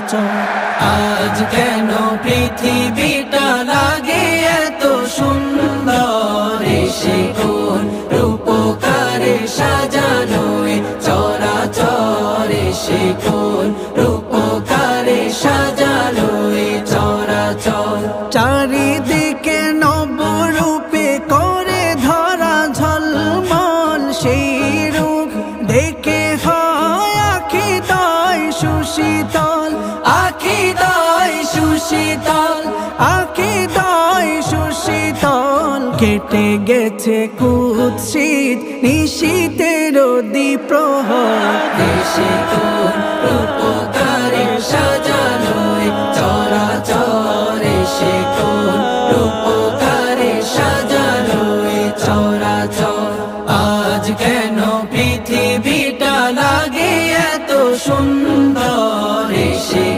চরাচর। আজ কেন পৃথিবীটা লাগে এত সুন্দর, এসে কোন রূপকারে সাজানো এ চরাচর, এসে কোন রূপকারে সাজানো এ চরাচর। চারিদিকে নবরূপে করে ধরা ঝলমল, সেই রূপ দেখে হয় আখিদায় সুশীতল, আখিদায় সুশীতল, আখিদায় সুশীতল। কেটে গেছে কুৎসিত নিশীতের দ্বিপ্রহর, এসে কোন রূপকারে সাজানো এ চরাচর, এসে কোন